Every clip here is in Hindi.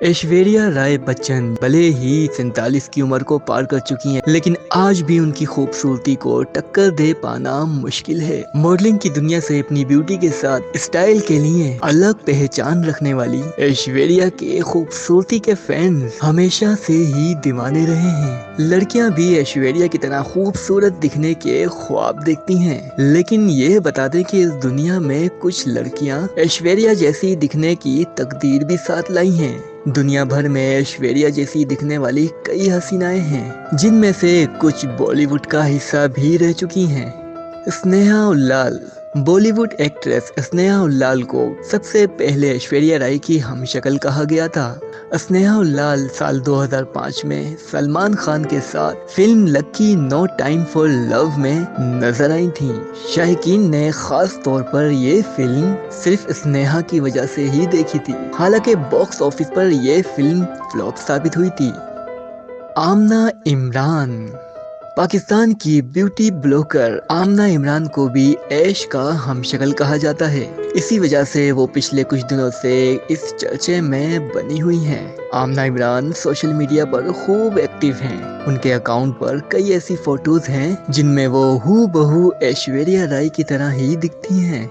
ऐश्वर्या राय बच्चन भले ही 47 की उम्र को पार कर चुकी हैं, लेकिन आज भी उनकी खूबसूरती को टक्कर दे पाना मुश्किल है। मॉडलिंग की दुनिया से अपनी ब्यूटी के साथ स्टाइल के लिए अलग पहचान रखने वाली ऐश्वर्या के खूबसूरती के फैंस हमेशा से ही दीवाने रहे हैं। लड़कियां भी ऐश्वर्या की तरह खूबसूरत दिखने के ख्वाब देखती हैं, लेकिन ये बता दें कि इस दुनिया में कुछ लड़कियां ऐश्वर्या जैसी दिखने की तकदीर भी साथ लाई हैं। दुनिया भर में ऐश्वर्या जैसी दिखने वाली कई हसीनाएं हैं, जिनमें से कुछ बॉलीवुड का हिस्सा भी रह चुकी हैं। स्नेहा उल्लाल। बॉलीवुड एक्ट्रेस स्नेहा उल्लाल को सबसे पहले ऐश्वर्या राय की हमशक्ल कहा गया था। स्नेहा उल्लाल साल 2005 में सलमान खान के साथ film Lucky no time for love में नजर आई थी। शायकीन ने खास तौर पर ये फिल्म सिर्फ स्नेहा की वजह से ही देखी थी। हालांकि बॉक्स ऑफिस पर यह फिल्म फ्लॉप साबित हुई थी। आमना इमरान। पाकिस्तान की ब्यूटी ब्लॉगर आमना इमरान को भी ऐश का हमशक्ल कहा जाता है। इसी वजह से वो पिछले कुछ दिनों से इस चर्चे में बनी हुई हैं। आमना इमरान सोशल मीडिया पर खूब एक्टिव हैं। उनके अकाउंट पर कई ऐसी फोटोज हैं जिनमें वो हूबहू ऐश्वर्या राय की तरह ही दिखती हैं।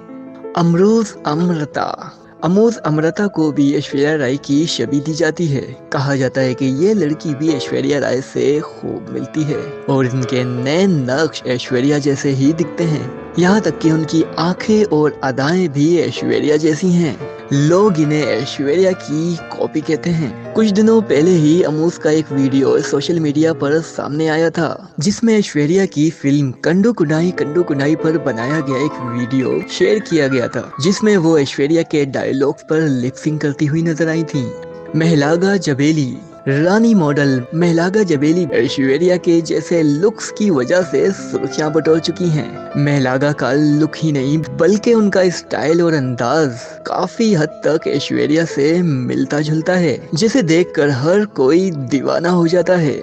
अमरोज अमृता। अमोज अमृता को भी ऐश्वर्या राय की छवि दी जाती है। कहा जाता है कि ये लड़की भी ऐश्वर्या राय से खूब मिलती है और इनके नए नक्श ऐश्वर्या जैसे ही दिखते हैं। यहाँ तक कि उनकी आंखें और अदाएं भी ऐश्वर्या जैसी हैं। लोग इन्हें ऐश्वर्या की कॉपी कहते हैं। कुछ दिनों पहले ही अमोज का एक वीडियो सोशल मीडिया पर सामने आया था, जिसमें ऐश्वर्या की फिल्म कंडू कुनाई पर बनाया गया एक वीडियो शेयर किया गया था, जिसमें वो ऐश्वर्या के डायलॉग्स पर लिपसिंग करती हुई नजर आई थी। महलागा जबेली। रानी मॉडल महलागा जबेली ऐश्वर्या के जैसे लुक्स की वजह से सुर्खियां बटोर चुकी हैं। महलागा का लुक ही नहीं बल्कि उनका स्टाइल और अंदाज काफी हद तक ऐश्वर्या से मिलता जुलता है, जिसे देखकर हर कोई दीवाना हो जाता है।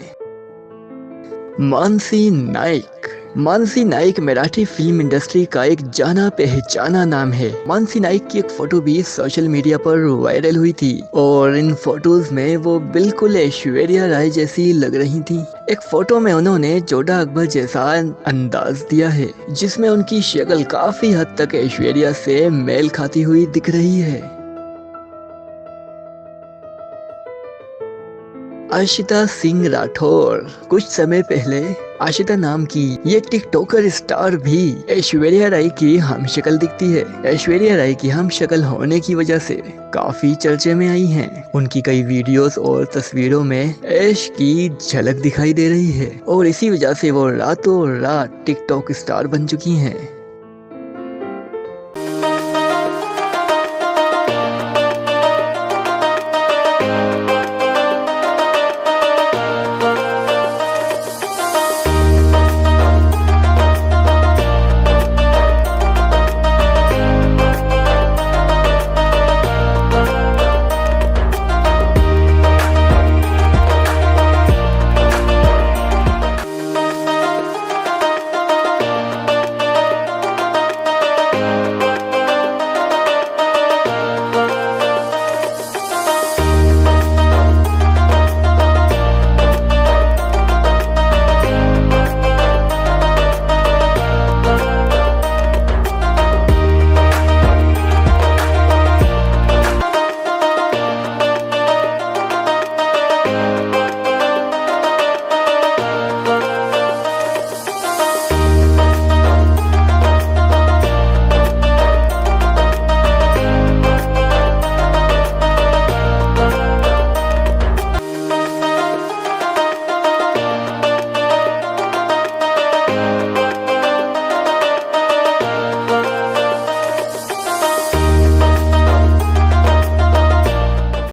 मानसी नाइक। मानसी नाइक मराठी फिल्म इंडस्ट्री का एक जाना पहचाना नाम है। मानसी नाइक की एक फोटो भी सोशल मीडिया पर वायरल हुई थी और इन फोटोज में वो बिल्कुल ऐश्वर्या राय जैसी लग रही थी। एक फोटो में उन्होंने जोधा अकबर जैसा अंदाज दिया है, जिसमें उनकी शक्ल काफी हद तक ऐश्वर्या से मेल खाती हुई दिख रही है। आशिता सिंह राठौर। कुछ समय पहले आशिता नाम की ये टिकटॉकर स्टार भी ऐश्वर्या राय की हमशक्ल दिखती है। ऐश्वर्या राय की हमशक्ल होने की वजह से काफी चर्चे में आई हैं। उनकी कई वीडियोस और तस्वीरों में ऐश की झलक दिखाई दे रही है और इसी वजह से वो रातों रात टिकटॉक स्टार बन चुकी हैं।